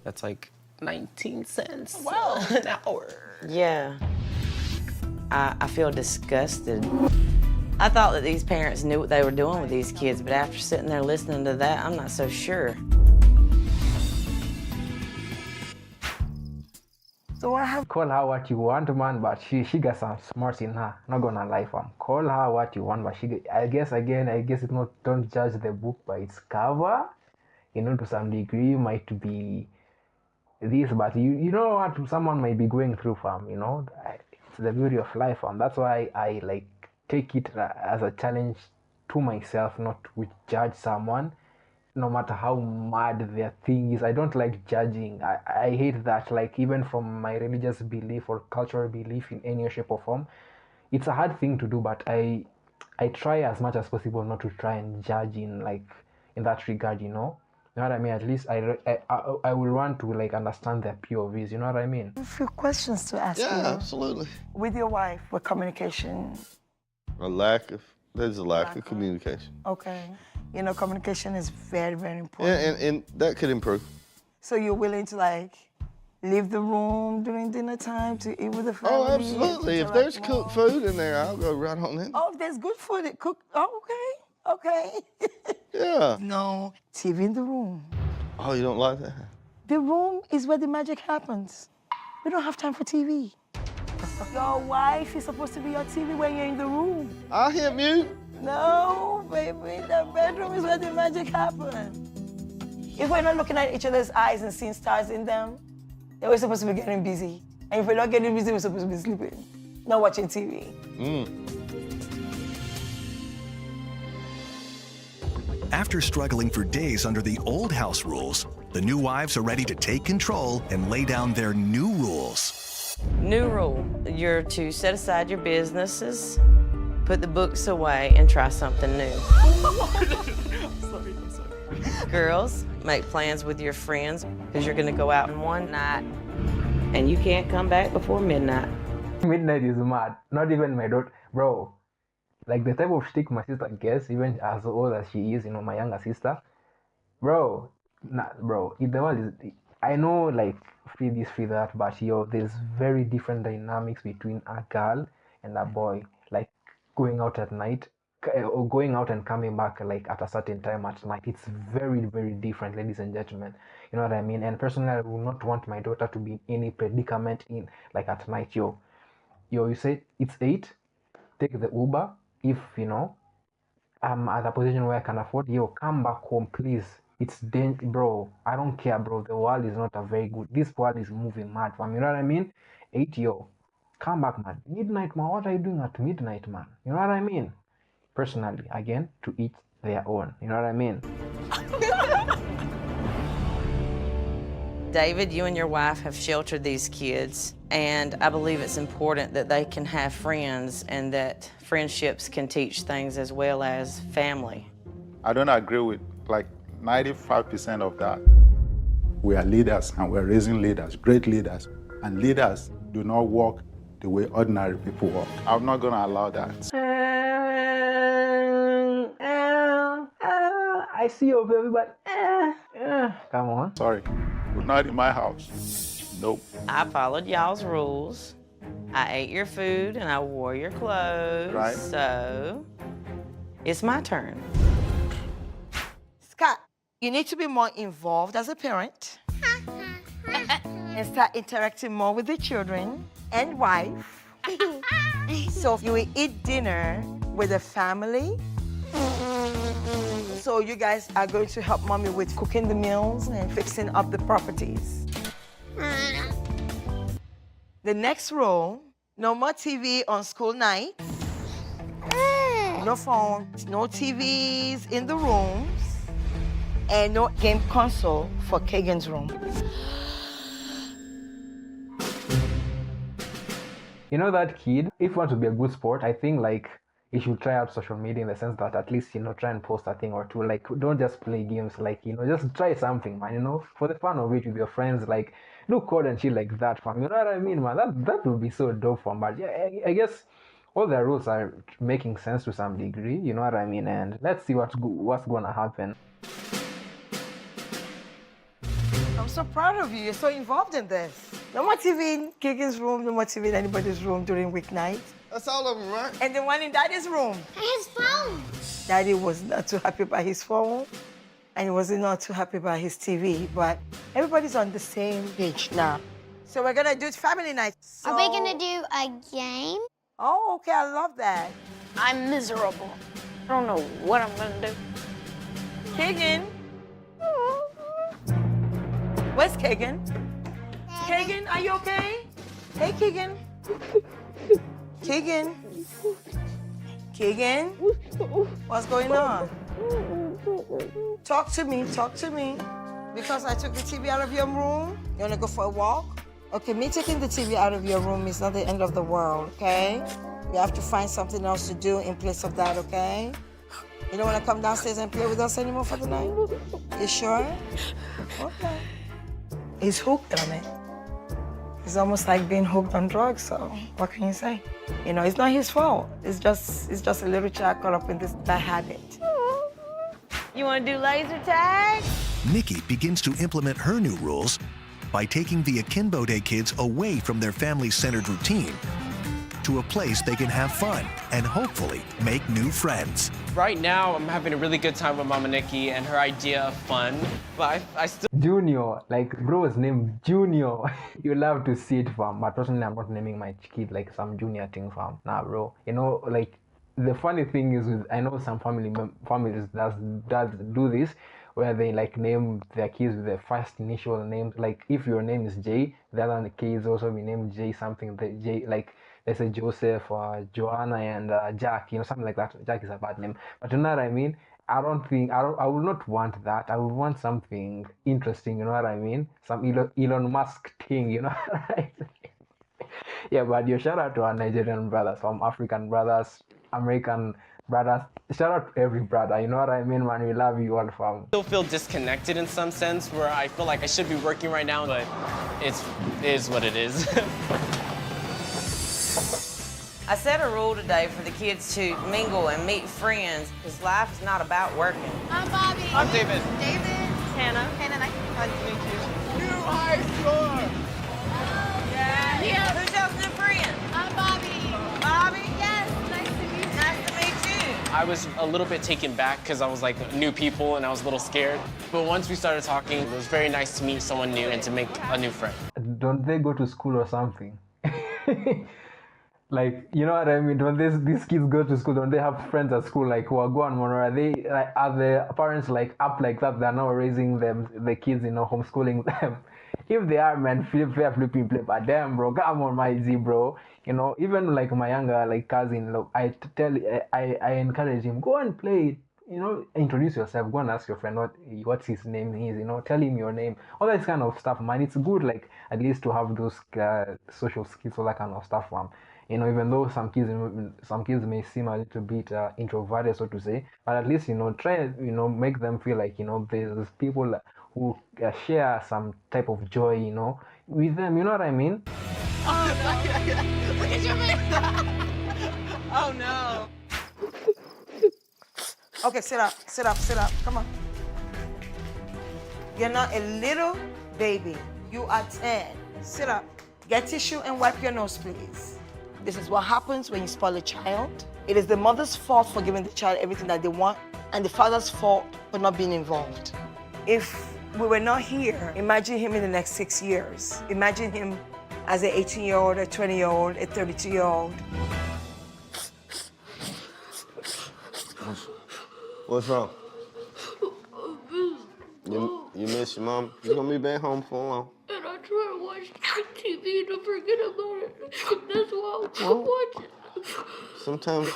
That's like 19 cents an hour. Yeah. I feel disgusted. I thought that these parents knew what they were doing with these kids, but after sitting there listening to that, I'm not so sure. So I have Call her what you want, man, but she got some smarts in her. Not gonna lie, fam. Call her what you want, but I guess it's not, don't judge the book by its cover. You know, to some degree, might be this, but you know what someone might be going through, fam. You know, it's the beauty of life, fam. That's why I like take it as a challenge to myself, not to judge someone, no matter how mad their thing is. I don't like judging. I hate that, like, even from my religious belief or cultural belief in any shape or form. It's a hard thing to do, but I try as much as possible not to try and judge in that regard, you know. You know what I mean? At least I will want to, like, understand their POVs, you know what I mean? a few questions to ask you. Yeah, absolutely. With your wife, with communication, There's a lack of communication. okay. You know, communication is very, very important. And that could improve. So you're willing to, like, leave the room during dinner time to eat with the family? Oh, absolutely. If there's cooked food in there, I'll go right on in. Oh, if there's good food, okay. Yeah. No, TV in the room. Oh, you don't like that? The room is where the magic happens. We don't have time for TV. Your wife is supposed to be your TV when you're in the room. I hit mute. No, baby, the bedroom is where the magic happens. If we're not looking at each other's eyes and seeing stars in them, then we're supposed to be getting busy. And if we're not getting busy, we're supposed to be sleeping, not watching TV. After struggling for days under the old house rules, the new wives are ready to take control and lay down their new rules. New rule, you're to set aside your businesses, put the books away, and try something new. I'm sorry. Girls, make plans with your friends, because you're gonna go out in one night, and you can't come back before midnight. Midnight is mad. Not even my daughter, bro. Like the type of shtick my sister gets, even as old as she is, my younger sister. Bro, bro, if the world is, I know like free this, free that, but there's very different dynamics between a girl and a boy. Like going out at night, or going out and coming back like at a certain time at night. It's very, very different, ladies and gentlemen. You know what I mean? And personally, I will not want my daughter to be in any predicament in like at night, you say it's 8, take the Uber. If I'm at a position where I can afford, come back home, please. It's bro. I don't care, bro. The world is not a very good. This world is moving mad, fam. You know what I mean? 8, come back, man. Midnight, man. What are you doing at midnight, man? You know what I mean? Personally, again, to each their own. You know what I mean? David, you and your wife have sheltered these kids, and I believe it's important that they can have friends and that friendships can teach things as well as family. I don't agree with like 95% of that. We are leaders and we're raising leaders, great leaders. And leaders do not walk the way ordinary people walk. I'm not gonna allow that. I see you, baby, but come on. Sorry, but not in my house. Nope. I followed y'all's rules. I ate your food and I wore your clothes. Right. So it's my turn. Scott, you need to be more involved as a parent and start interacting more with the children and wife. So you will eat dinner with the family. So you guys are going to help mommy with cooking the meals and fixing up the properties. The next rule, no more TV on school nights. No phones, no TVs in the rooms, and no game console for Kagan's room. That kid, if you want to be a good sport, I think like you should try out social media in the sense that at least, try and post a thing or two. Like, don't just play games, like, just try something, man, for the fun of it with your friends, like, do code and shit like that, fam. You know what I mean, man? That would be so dope, fam. But yeah, I guess all the rules are making sense to some degree, you know what I mean? And let's see what's gonna happen. I'm so proud of you. You're so involved in this. No more TV in Kagan's room, no more TV in anybody's room during weeknights. That's all of them, right? And the one in Daddy's room. His phone. Daddy was not too happy about his phone, and he was not too happy about his TV, but everybody's on the same page now. So we're gonna do family night. Are we gonna do a game? Oh, okay, I love that. I'm miserable. I don't know what I'm gonna do. Kagan. Where's Kagan? Kagan, are you okay? Hey, Kagan. Kagan. Kagan. What's going on? Talk to me, Because I took the TV out of your room, you wanna go for a walk? Okay, me taking the TV out of your room is not the end of the world, okay? We have to find something else to do in place of that, okay? You don't wanna come downstairs and play with us anymore for the night? You sure? Okay. He's hooked on it. It's almost like being hooked on drugs, so what can you say? It's not his fault. It's just a little child caught up in this bad habit. You want to do laser tag? Nikki begins to implement her new rules by taking the Akimbo Day kids away from their family-centered routine to a place they can have fun and hopefully make new friends. Right now, I'm having a really good time with Mama Nikki and her idea of fun, but I still... Junior, like bro is named Junior. You love to see it, fam. But personally, I'm not naming my kid like some junior thing, fam. Nah, bro. You know, like the funny thing is, I know some families that do this, where they like name their kids with their first initial names. Like if your name is J, the other kids also be named J something. The J, like let's say Joseph, Joanna, and Jack. You know, something like that. Jack is a bad name, but you know what I mean. I would not want that. I would want something interesting, you know what I mean? Some Elon Musk thing, you know right? Yeah, but your shout out to our Nigerian brothers, some African brothers, American brothers. Shout out to every brother, you know what I mean, man? We love you all, fam. Still feel disconnected in some sense, where I feel like I should be working right now, but it is what it is. I set a rule today for the kids to mingle and meet friends, because life is not about working. I'm Bobby. I'm David. David. Hannah. Hannah, nice to meet you. New high score! Yeah. Who's else new friend? I'm Bobby. Bobby? Yes, nice to meet you. Nice to meet you. I was a little bit taken back because I was like new people and I was a little scared. But once we started talking, it was very nice to meet someone new and to make a new friend. Don't they go to school or something? Like, you know what I mean? Don't these kids go to school? Don't they have friends at school? Like, who are going on? Are they like, are the parents like up like that? They're now raising the kids, you know, homeschooling them. If they are, man, fair flipping play. But damn, bro, come on, my Z, bro. You know, even like my younger like cousin, look, I encourage him, go and play. You know, introduce yourself. Go and ask your friend what's his name is. You know, tell him your name. All that kind of stuff, man. It's good, like at least to have those social skills, all that kind of stuff, man. You know, even though some kids may seem a little bit introverted, so to say, but at least, you know, try, you know, make them feel like, you know, there's people who share some type of joy, you know, with them. You know what I mean? Oh, no. Look at your man. Oh, no. Okay, sit up, sit up, sit up. Come on. You're not a little baby. You are 10. Sit up. Get tissue and wipe your nose, please. This is what happens when you spoil a child. It is the mother's fault for giving the child everything that they want, and the father's fault for not being involved. If we were not here, imagine him in the next 6 years. Imagine him as an 18-year-old, a 20-year-old, a 32-year-old. What's wrong? You miss your mom? You're gonna be back home for long. And I try to watch TV to forget about it. That's why I'm watching. Sometimes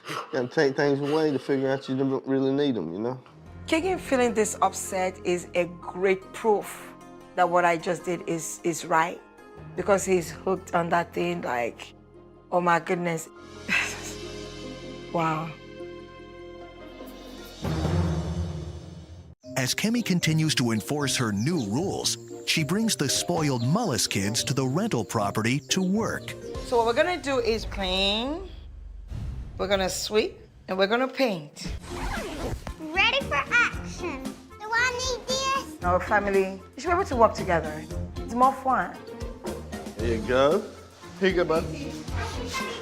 you gotta take things away to figure out you don't really need them, you know? Keegan feeling this upset is a great proof that what I just did is right, because he's hooked on that thing like, oh my goodness. Wow. As Kemi continues to enforce her new rules, she brings the spoiled Mullis kids to the rental property to work. So what we're gonna do is clean, we're gonna sweep, and we're gonna paint. Ready for action. Do I need this? Our family, you should be able to work together. It's more fun. There you go. Here you go, bud.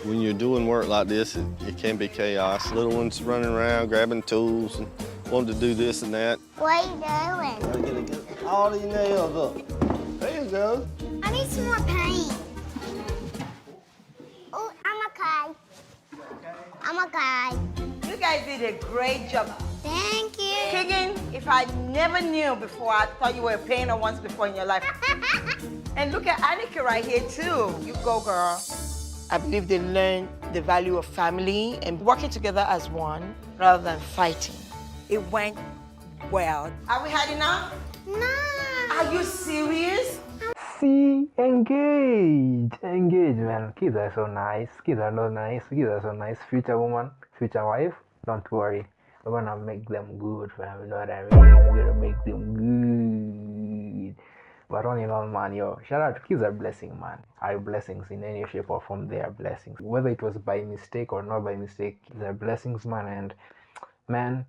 When you're doing work like this, it can be chaos. Little ones running around, grabbing tools, and wanting to do this and that. What are you doing? Gotta get all these nails up. There you go. I need some more paint. Oh, I'm okay. You guys did a great job. Thank you. Keegan, if I never knew before, I thought you were a painter once before in your life. And look at Annika right here too. You go, girl. I believe they learned the value of family and working together as one rather than fighting. It went well. Are we had enough? No. Are you serious? See, engage, man. Kids are so nice. Kids are not nice. Kids are so nice. Future woman, future wife. Don't worry. We're gonna make them good, fam. You know what I mean? We're gonna make them good. But all in all, man, yo, shout out. Kids are blessing, man. Are blessings in any shape or form. They are blessings. Whether it was by mistake or not by mistake, kids are blessings, man. And man,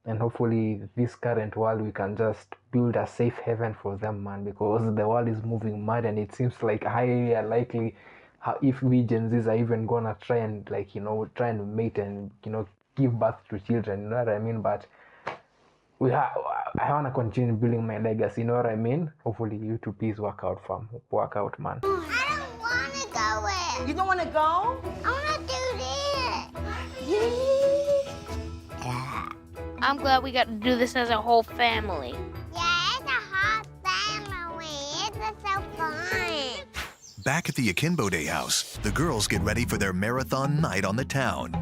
and hopefully this current world, we can just build a safe haven for them, man, because the world is moving mad and it seems like highly unlikely how if we Gen Zs are even gonna try and like, you know, try and mate and, you know, give birth to children, you know what I mean? But I wanna continue building my legacy, you know what I mean? Hopefully you two please work out, fam. Work out, man. I don't want to go in. You don't want to go? I want to do this. I'm glad we got to do this as a whole family. Yeah, it's a hot family. It's so fun. Back at the Akimbo Day house, the girls get ready for their marathon night on the town.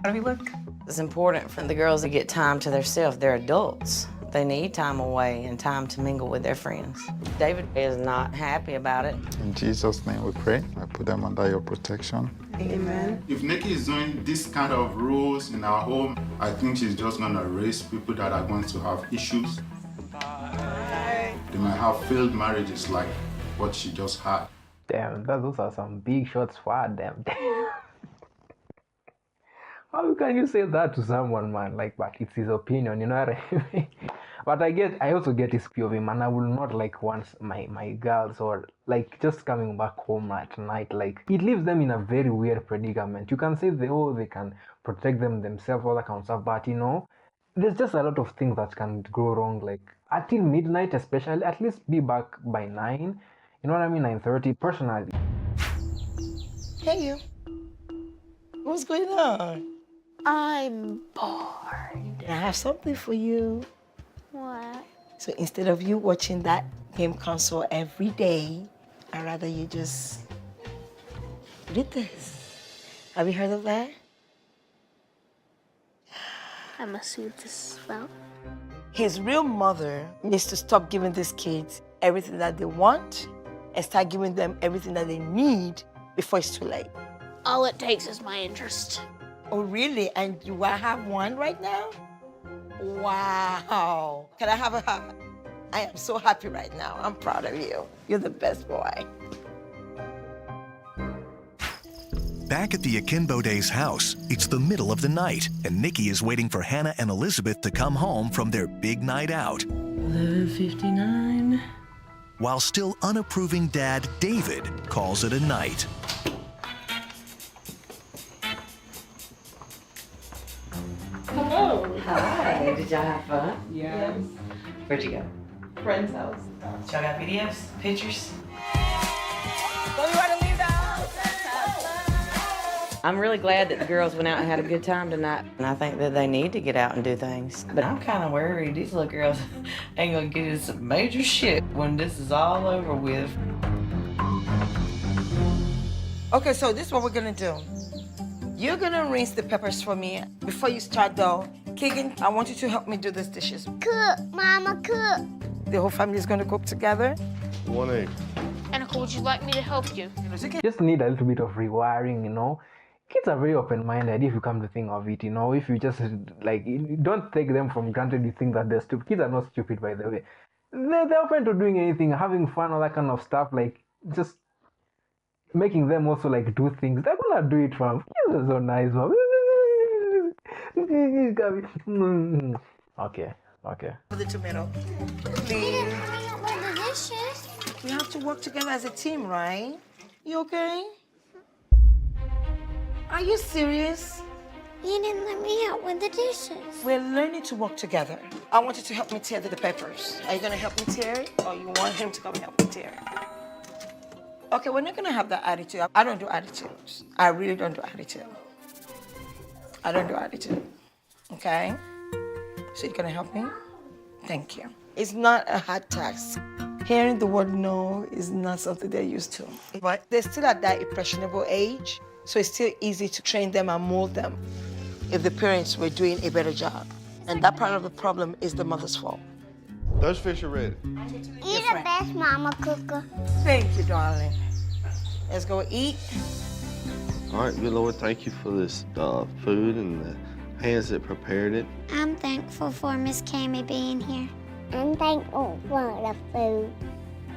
How do we look? It's important for the girls to get time to themselves. They're adults. They need time away and time to mingle with their friends. David is not happy about it. In Jesus' name we pray. I put them under your protection. Amen. If Nikki is doing this kind of rules in our home, I think she's just gonna raise people that are going to have issues. They might have failed marriages like what she just had. Damn, those are some big shots fired, damn. How can you say that to someone, man? Like, but it's his opinion, you know what I mean? But I also get his POV, man. I will not like want my girls or like just coming back home at night. Like, it leaves them in a very weird predicament. You can say they can protect them themselves, all that kind of stuff, but you know, there's just a lot of things that can go wrong. Like until midnight, especially, at least be back by 9. You know what I mean? 9:30. Personally. Hey, you. What's going on? I'm bored. I have something for you. What? So instead of you watching that game console every day, I'd rather you just read this. Have you heard of that? I must see what this is about. His real mother needs to stop giving these kids everything that they want and start giving them everything that they need before it's too late. All it takes is my interest. Oh, really? And do I have one right now? Wow. Can I have a hug? I am so happy right now. I'm proud of you. You're the best boy. Back at the Akimbo Day's house, it's the middle of the night, and Nikki is waiting for Hannah and Elizabeth to come home from their big night out. 11:59. While still unapproving dad, David, calls it a night. Hello. Hi. Did y'all have fun? Yes. Where'd you go? Friend's house. Y'all got videos, pictures? Don't you want to leave the house? I'm really glad that the girls went out and had a good time tonight. And I think that they need to get out and do things. But I'm kind of worried these little girls ain't gonna get in some major shit when this is all over with. Okay, so this is what we're gonna do. You're gonna rinse the peppers for me. Before you start though, Keegan, I want you to help me do these dishes. Cook, Mama, cook. The whole family is gonna cook together. 1 egg. Annika, would you like me to help you? Just need a little bit of rewiring, you know. Kids are very open-minded if you come to think of it, you know. If you just like, don't take them from granted. You think that they're stupid. Kids are not stupid, by the way. They're open to doing anything, having fun, all that kind of stuff. Like just making them also like do things. They're gonna do it, fam. Kids are so nice, man. Okay. The tomato. Please. We have to work together as a team, right? You okay? Are you serious? You didn't let me help with the dishes. We're learning to work together. I want you to help me tear the peppers. Are you gonna help me tear it, or you want him to come help me tear it? Okay, we're not gonna have that attitude. I don't do attitudes. I really don't do attitude. I don't do attitude. Okay? So you're gonna help me? Thank you. It's not a hard task. Hearing the word no is not something they're used to. But they're still at that impressionable age, so it's still easy to train them and mold them if the parents were doing a better job. And that part of the problem is the mother's fault. Those fish are ready. You're the best mama cooker. Thank you, darling. Let's go eat. All right, good Lord, thank you for this food and the hands that prepared it. I'm thankful for Miss Cammie being here. I'm thankful for the food.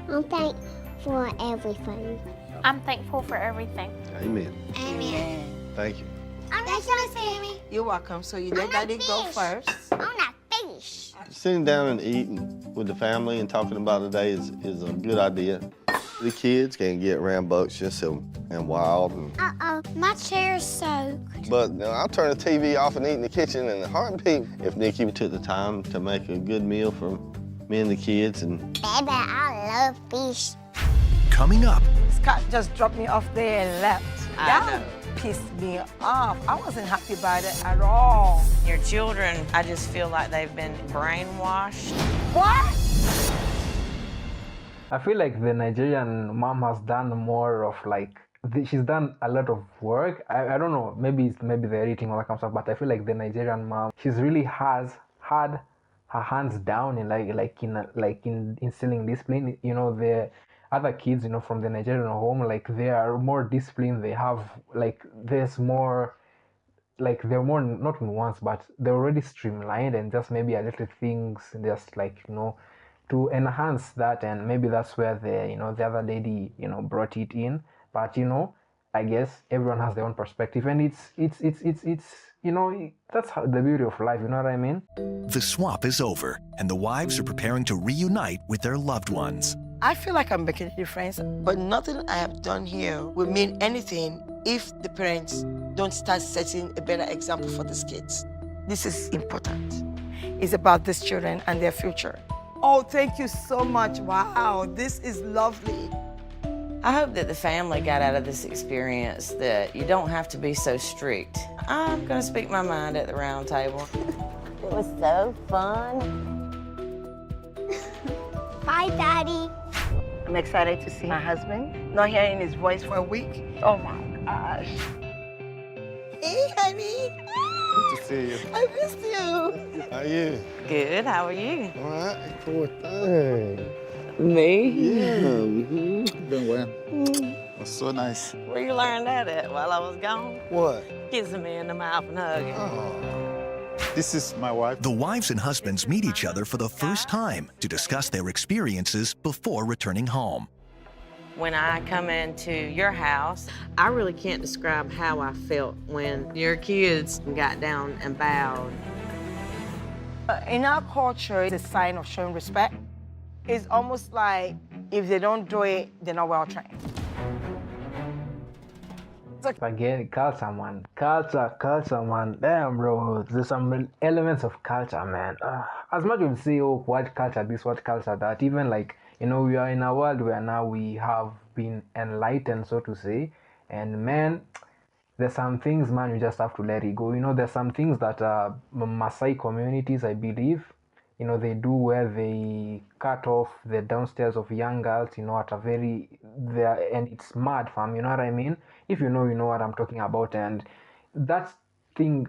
I'm thankful for everything. I'm thankful for everything. Amen. Amen. Thank you. I'm just Miss Cammie. You're welcome. So you let Daddy go first. I'm not finished. Sitting down and eating with the family and talking about the day is a good idea. The kids can get rambunctious and wild. Uh-oh, my chair's soaked. But I'll turn the TV off and eat in the kitchen in a heartbeat. If Nikki took the time to make a good meal for me and the kids. And Baby, I love fish. Coming up, Scott just dropped me off there and left. I That know. pissed me off. I wasn't happy about it at all. Your children, I just feel like they've been brainwashed. What? I feel like the Nigerian mom has done more of like she's done a lot of work. I don't know, maybe the editing or that kind of stuff, but I feel like the Nigerian mom, she's really has had her hands down in in instilling discipline. You know, the other kids, you know, from the Nigerian home, like they are more disciplined. They have like there's more like they're more not nuanced, but they're already streamlined and just maybe a little things just like, you know, to enhance that. And maybe that's where the other lady, you know, brought it in. But you know, I guess everyone has their own perspective, and it's you know, that's how the beauty of life, you know what I mean? the swap is over, and the wives are preparing to reunite with their loved ones. I feel like I'm making a difference, but nothing I have done here will mean anything if the parents don't start setting a better example for these kids. This is important. It's about these children and their future. Oh, thank you so much. Wow, this is lovely. I hope that the family got out of this experience that you don't have to be so strict. I'm gonna speak my mind at the round table. It was so fun. Bye, Daddy. I'm excited to see my husband. Not hearing his voice for a week. Oh my gosh. Hey, honey. Good to see you. I missed you. how are you? Good, how are you? All right, poor thing. Me? Yeah. Doing well. It was so nice. Where you learned that at while I was gone? What? Kissing me in the mouth and hugging. This is my wife. The wives and husbands meet each other for the first time to discuss their experiences before returning home. When I come into your house, I really can't describe how I felt when your kids got down and bowed. In our culture, it's a sign of showing respect. It's almost like if they don't do it, they're not well trained. Again, culture, man. Culture, man. Damn, bro. There's some elements of culture, man. As much as we say, oh, what culture this, what culture that, even like, you know, we are in a world where now we have been enlightened, so to say. And man, there's some things, man, you just have to let it go. You know, there's some things that Maasai communities, I believe, you know, they do where they cut off the downstairs of young girls, you know, at a very, and it's mad, fam, you know what I mean? If you know what I'm talking about. And that thing,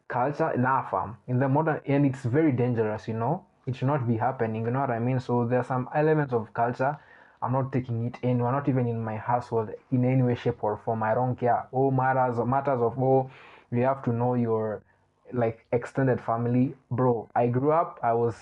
culture, nah, fam, in the modern, and it's very dangerous, you know? It should not be happening, you know what I mean? So there's some elements of culture. I'm not taking it in. We're not even in my household in any way, shape, or form. I don't care. Oh, matters of, oh, you have to know your like extended family. Bro, I grew up, I was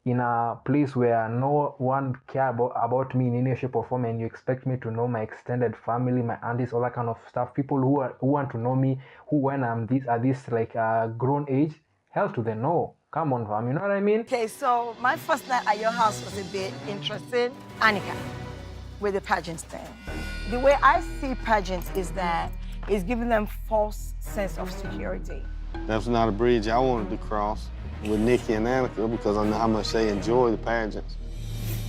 in a place where no one cared about me in any shape or form, and you expect me to know my extended family, my aunties, all that kind of stuff. People who want to know me, who when I'm at this like grown age, hell to the no. Come on, fam, you know what I mean? Okay, so my first night at your house was a bit interesting. Annika, with the pageants thing. The way I see pageants is that it's giving them false sense of security. That's not a bridge I wanted to cross with Nikki and Annika because I know how much they enjoy the pageants.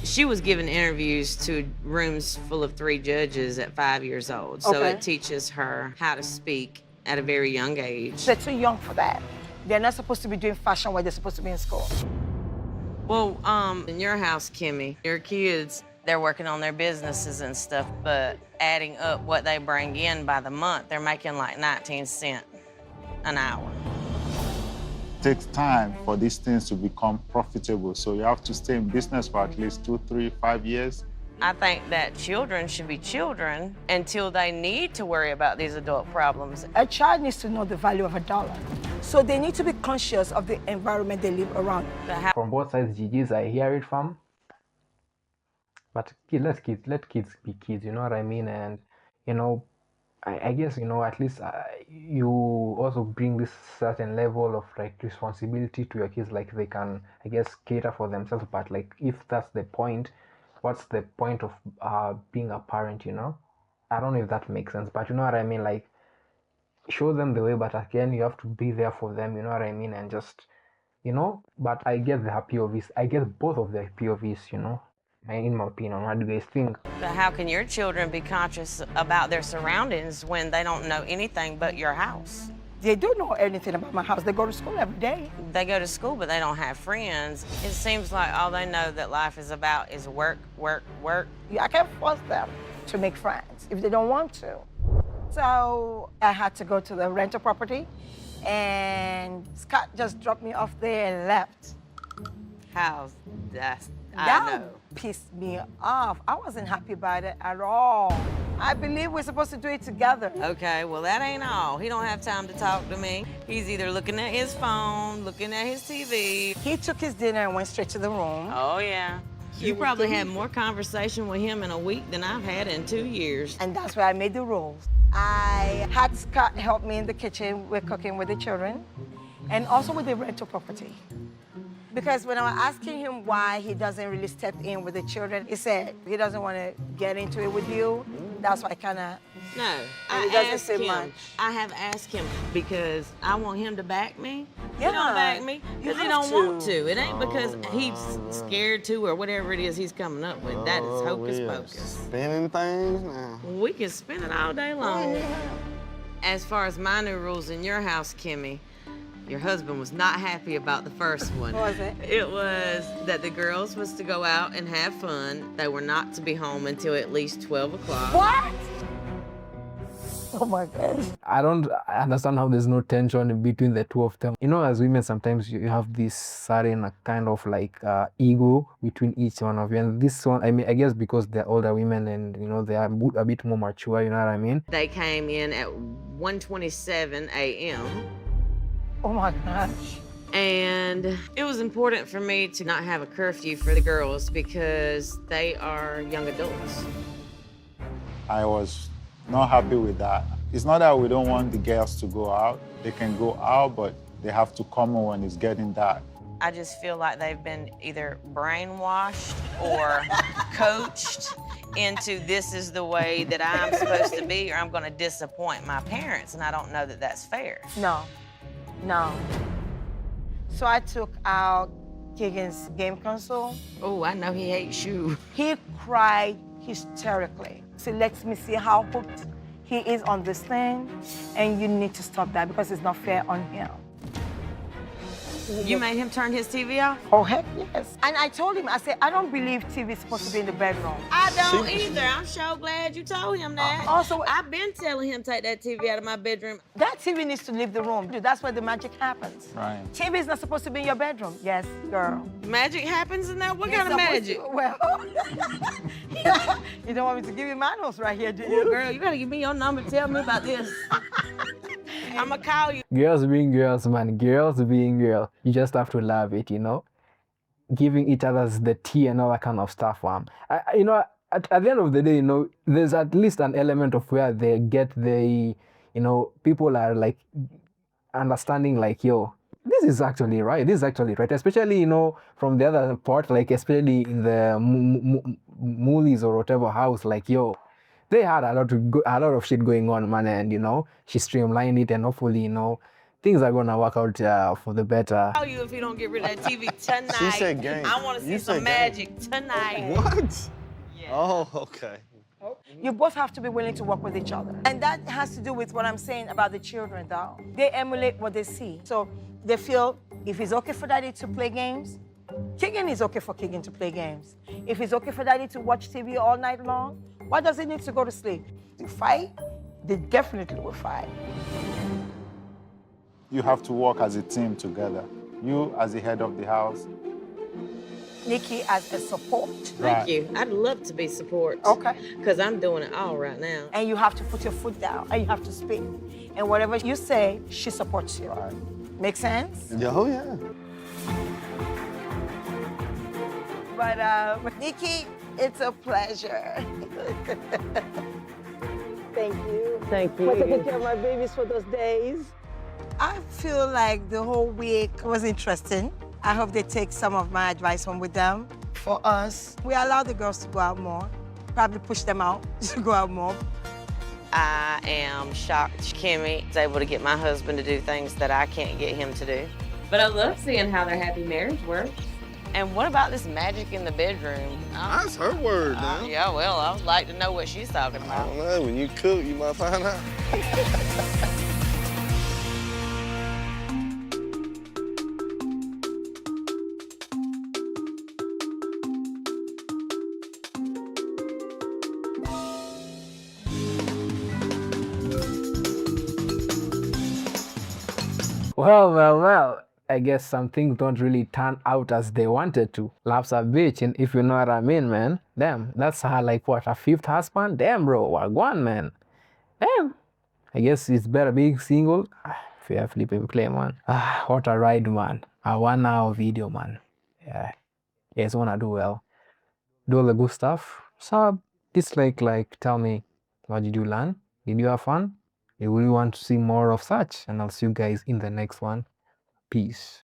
She was giving interviews to rooms full of 3 judges at 5 years old. So Okay. it teaches her how to speak at a very young age. They're too young for that. They're not supposed to be doing fashion where they're supposed to be in school. Well, in your house, Kimmy, your kids, they're working on their businesses and stuff, but adding up what they bring in by the month, they're making like 19 cents an hour. It takes time for these things to become profitable. So you have to stay in business for at least 2, 3, 5 years. I think that children should be children until they need to worry about these adult problems. A child needs to know the value of $1. So they need to be conscious of the environment they live around. From both sides, GGs, I hear it from. But let kids be kids, you know what I mean? And, you know, I guess, you know, at least you also bring this certain level of like responsibility to your kids, like they can, I guess, cater for themselves. But like, if that's the point, what's the point of being a parent, you know? I don't know if that makes sense, but you know what I mean? Like, show them the way, but again, you have to be there for them, you know what I mean? And just, you know, but I get their POVs. I get both of their POVs, you know, in my opinion. What do you guys think? But how can your children be conscious about their surroundings when they don't know anything but your house? They do know anything about my house. They go to school every day. They go to school, but they don't have friends. It seems like all they know that life is about is work, work, work. I can't force them to make friends if they don't want to. So I had to go to the rental property, and Scott just dropped me off there and left. How's that? That pissed me off. I wasn't happy about it at all. I believe we're supposed to do it together. Okay, well, that ain't all. He don't have time to talk to me. He's either looking at his phone, looking at his TV. He took his dinner and went straight to the room. Oh, yeah. You probably had more conversation with him in a week than I've had in 2 years. And that's why I made the rules. I had Scott help me in the kitchen with cooking with the children and also with the rental property. Because when I was asking him why he doesn't really step in with the children, he said he doesn't want to get into it with you. That's why I kind of... No, he doesn't say much. I have asked him because I want him to back me. Yeah, he don't back me because he don't want to. It ain't because he's scared to or whatever it is he's coming up with. That is hocus pocus. Spinning things now. We can spin it all day long. As far as my new rules in your house, Kimmy, your husband was not happy about the first one. What was it? It was that the girls was to go out and have fun. They were not to be home until at least 12 o'clock. What? Oh my gosh. I don't understand how there's no tension between the two of them. You know, as women, sometimes you have this certain kind of like ego between each one of you. And this one, I mean, I guess because they're older women and, you know, they are a bit more mature, you know what I mean? They came in at 1:27 a.m. Oh my gosh. And it was important for me to not have a curfew for the girls because they are young adults. I was not happy with that. It's not that we don't want the girls to go out. They can go out, but they have to come on when it's getting dark. I just feel like they've been either brainwashed or coached into this is the way that I'm supposed to be or I'm going to disappoint my parents, and I don't know that that's fair. No. So I took out Keegan's game console. Oh, I know he hates you. He cried hysterically. So let me see how hooked he is on this thing, and you need to stop that because it's not fair on him. You made him turn his TV off? Oh, heck yes. And I told him, I said, I don't believe TV is supposed to be in the bedroom. I don't either. I'm so glad you told him that. Also, I've been telling him take that TV out of my bedroom. That TV needs to leave the room. Dude, that's where the magic happens. Right. TV is not supposed to be in your bedroom. Yes, girl. Magic happens in there? What It's kind of supposed magic? to- well, you don't want me to give you my notes right here, do you? Girl, you better give me your number. Tell me about this. I'm going to call you. Girls being girls, man. Girls being girls. You just have to love it, you know? Giving each other the tea and all that kind of stuff, you know, at the end of the day, you know, there's at least an element of where they get the, you know, people are like understanding like, yo, this is actually right. This is actually right. Especially, you know, from the other part, like especially in the movies or whatever house, like, yo, they had a lot of shit going on, man, and, you know, she streamlined it, and hopefully, you know, things are gonna work out for the better. I'll call you if you don't get rid of that TV tonight. She said game. I want to see some magic tonight. What? Yeah. Oh, okay. You both have to be willing to work with each other. And that has to do with what I'm saying about the children, though. They emulate what they see. So they feel if it's okay for daddy to play games, Keegan is okay for Keegan to play games. If it's okay for daddy to watch TV all night long, why does he need to go to sleep? To fight? They definitely will fight. You have to work as a team together. You as the head of the house. Nikki as a support. Thank you. I'd love to be support. Okay. Because I'm doing it all right now. And you have to put your foot down and you have to speak. And whatever you say, she supports you. Right. Make sense? Yeah, oh, yeah. But Nikki, it's a pleasure. Thank you. Thank For taking care of my babies for those days. I feel like the whole week was interesting. I hope they take some of my advice home with them. for us. We allow the girls to go out more, probably push them out to go out more. I am shocked Kimmy is able to get my husband to do things that I can't get him to do. But I love seeing how their happy marriage works. And what about this magic in the bedroom? That's her word now. Yeah, well, I would like to know what she's talking I about. don't know. When you cook, you might find out. Well. I guess some things don't really turn out as they wanted to. Love's a bitch, and if you know what I mean, man. Damn, that's her, like, what, her fifth husband? Damn, bro, wagwan, man. Damn. I guess it's better being single. Fair flipping play, man. What a ride, man. A 1 hour video, man. Yeah. You guys wanna do well. Do all the good stuff. Sub, dislike, tell me, what did you learn? Did you have fun? You really want to see more of such? And I'll see you guys in the next one. Peace.